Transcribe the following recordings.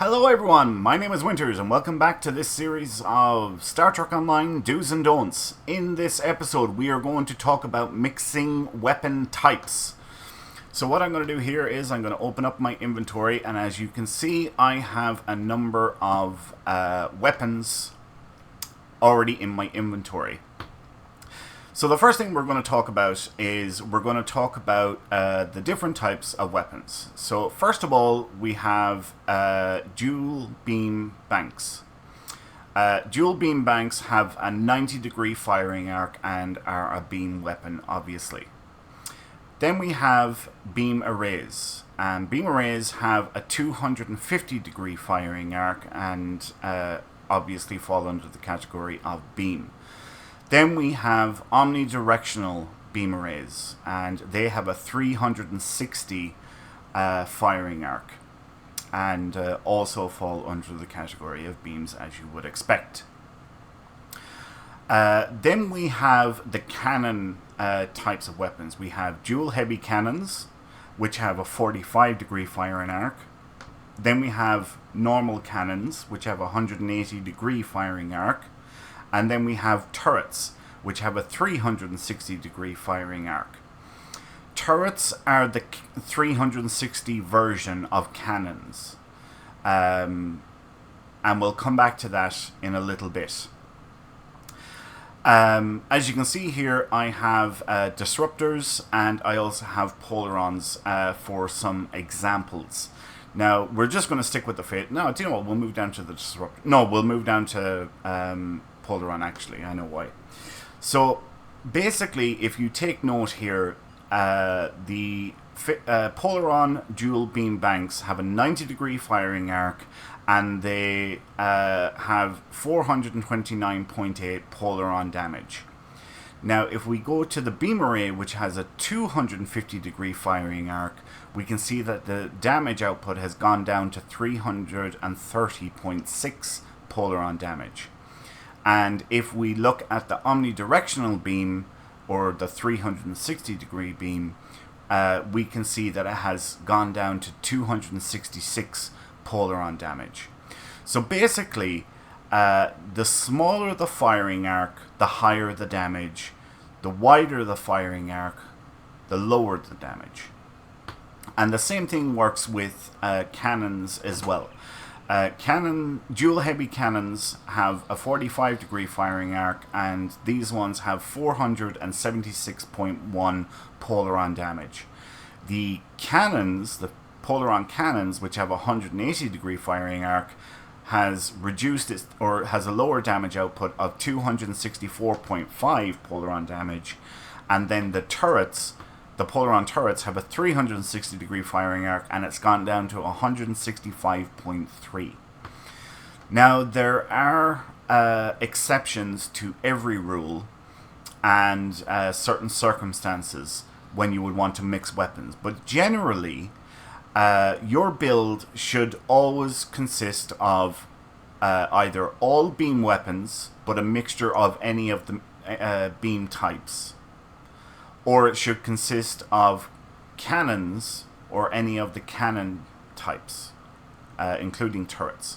Hello everyone, my name is Winters and welcome back to this series of Star Trek Online Do's and Don'ts. In this episode we are going to talk about mixing weapon types. So what I'm going to do here is I'm going to open up my inventory, and as you can see I have a number of weapons already in my inventory. So the first thing we're going to talk about is the different types of weapons. So first of all, we have dual beam banks. Dual beam banks have a 90-degree firing arc and are a beam weapon, obviously. Then we have beam arrays. And beam arrays have a 250-degree firing arc and obviously fall under the category of beam. Then we have omnidirectional beam arrays, and they have a 360 firing arc, and also fall under the category of beams, as you would expect. Then we have the cannon types of weapons. We have dual heavy cannons, which have a 45-degree firing arc. Then we have normal cannons, which have a 180-degree firing arc. And then we have turrets, which have a 360-degree firing arc. Turrets are the 360 version of cannons. And we'll come back to that in a little bit. As you can see here, I have disruptors, and I also have polarons for some examples. Now, we're just going to stick with the fate. No, do you know what? We'll move down to the disruptor. No, we'll move down to Polaron, actually. I know why. So basically, if you take note here, the Polaron dual beam banks have a 90-degree firing arc, and they have 429.8 Polaron damage. Now, if we go to the beam array, which has a 250-degree firing arc, we can see that the damage output has gone down to 330.6 Polaron damage. And if we look at the omnidirectional beam, or the 360-degree beam, we can see that it has gone down to 266 Polaron damage. So basically, the smaller the firing arc, the higher the damage. The wider the firing arc, the lower the damage. And the same thing works with cannons as well. Dual heavy cannons have a 45-degree firing arc, and these ones have 476.1 Polaron damage. The cannons, the Polaron cannons, which have a 180-degree firing arc, has a lower damage output of 264.5 Polaron damage, and then the Polaron turrets have a 360-degree firing arc, and it's gone down to 165.3. Now, there are exceptions to every rule and certain circumstances when you would want to mix weapons. But generally, your build should always consist of either all beam weapons, but a mixture of any of the beam types. Or it should consist of cannons or any of the cannon types, including turrets.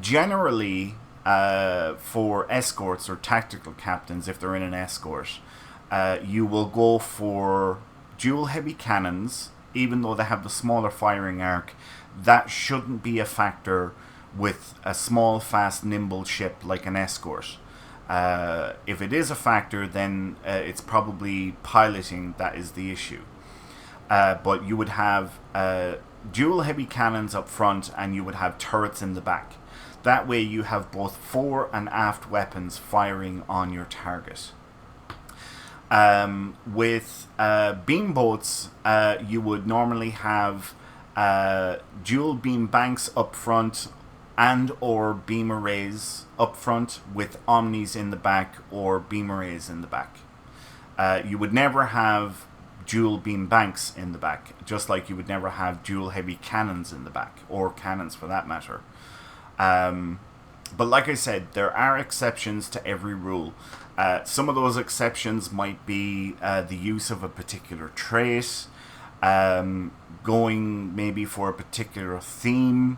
Generally, for escorts or tactical captains, if they're in an escort, you will go for dual heavy cannons, even though they have the smaller firing arc. That shouldn't be a factor with a small, fast, nimble ship like an escort. If it is a factor, then it's probably piloting that is the issue. But you would have dual heavy cannons up front, and you would have turrets in the back. That way you have both fore and aft weapons firing on your target. With beam boats, you would normally have dual beam banks up front, and or beam arrays up front with omnis in the back or beam arrays in the back. You would never have dual beam banks in the back, just like you would never have dual heavy cannons in the back, or cannons for that matter. But like I said, there are exceptions to every rule. Some of those exceptions might be the use of a particular trait, going maybe for a particular theme,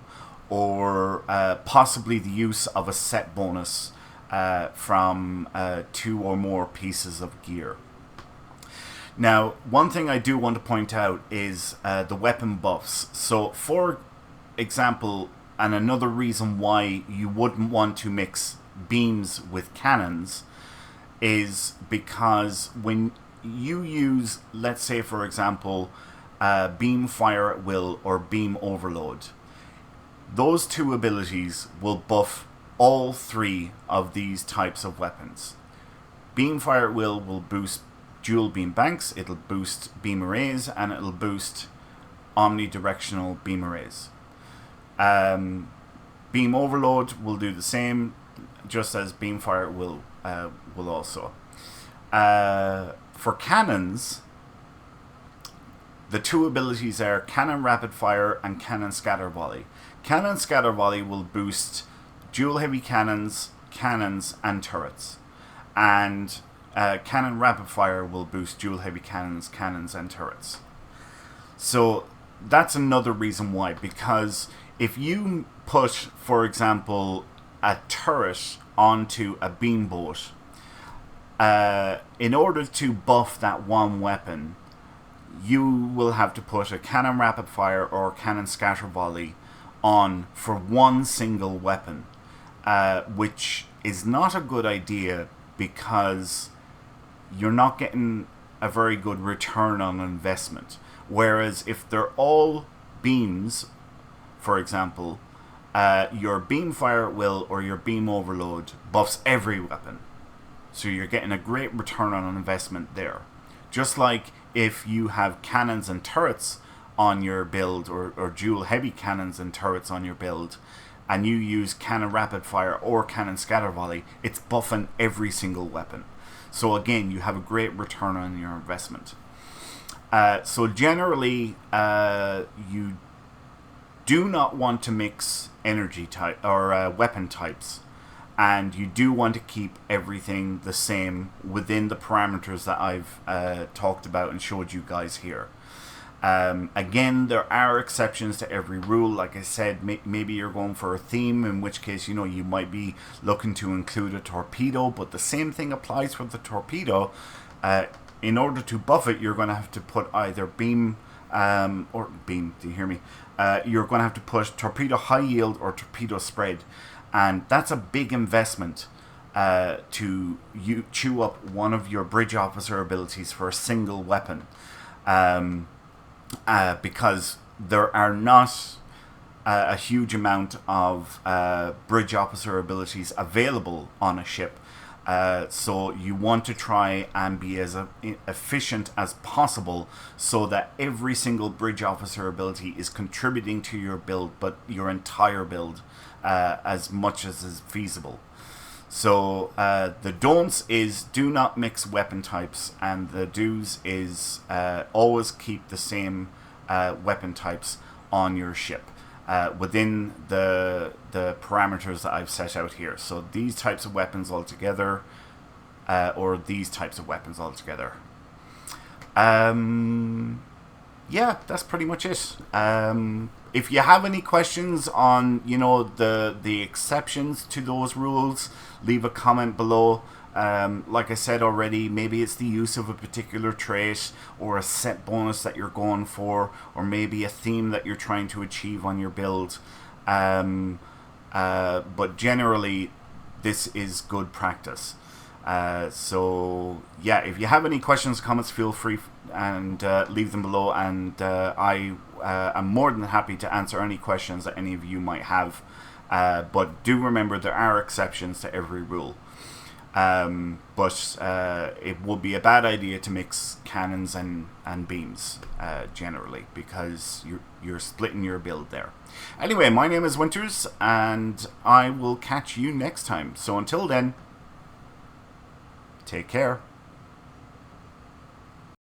or possibly the use of a set bonus from 2 or more pieces of gear. Now, one thing I do want to point out is the weapon buffs. So, for example, and another reason why you wouldn't want to mix beams with cannons is because when you use, let's say for example, beam fire at will or beam overload, those two abilities will buff all 3 of these types of weapons. Beam fire at will boost dual beam banks, it'll boost beam arrays, and it'll boost omnidirectional beam arrays. Beam overload will do the same, just as beam fire will also. For cannons, the 2 abilities are cannon rapid fire and cannon scatter volley. Cannon scatter volley will boost dual heavy cannons, and turrets, and cannon rapid fire will boost dual heavy cannons, and turrets. So that's another reason why, because if you put, for example, a turret onto a beam boat, in order to buff that one weapon, you will have to put a cannon rapid fire or cannon scatter volley on for one single weapon, which is not a good idea because you're not getting a very good return on investment. Whereas if they're all beams, for example, your beam fire at will or your beam overload buffs every weapon. So you're getting a great return on investment there. Just like if you have cannons and turrets on your build, or dual heavy cannons and turrets on your build, and you use cannon rapid fire or cannon scatter volley, it's buffing every single weapon. So again, you have a great return on your investment. So generally, you do not want to mix energy type or weapon types, and you do want to keep everything the same within the parameters that I've talked about and showed you guys here. Again, there are exceptions to every rule. Like I said, maybe you're going for a theme, in which case, you know, you might be looking to include a torpedo, but the same thing applies with the torpedo. In order to buff it, you're going to have to put either beam, do you hear me? You're going to have to put torpedo high yield or torpedo spread. And that's a big investment to you chew up one of your bridge officer abilities for a single weapon. Because there are not a huge amount of bridge officer abilities available on a ship. So you want to try and be as efficient as possible so that every single bridge officer ability is contributing to your build, but your entire build as much as is feasible. So the don'ts is do not mix weapon types, and the do's is always keep the same weapon types on your ship within the parameters that I've set out here. So these types of weapons altogether, or these types of weapons altogether. Yeah, that's pretty much it. If you have any questions on, you know, the exceptions to those rules, leave a comment below. Like I said already, maybe it's the use of a particular trait or a set bonus that you're going for, or maybe a theme that you're trying to achieve on your build. But generally, this is good practice. So yeah, if you have any questions, comments, feel free and leave them below, and I am more than happy to answer any questions that any of you might have. But do remember, there are exceptions to every rule. But it would be a bad idea to mix cannons and beams generally, because you're splitting your build there. Anyway, my name is Winters, and I will catch you next time. So until then, take care.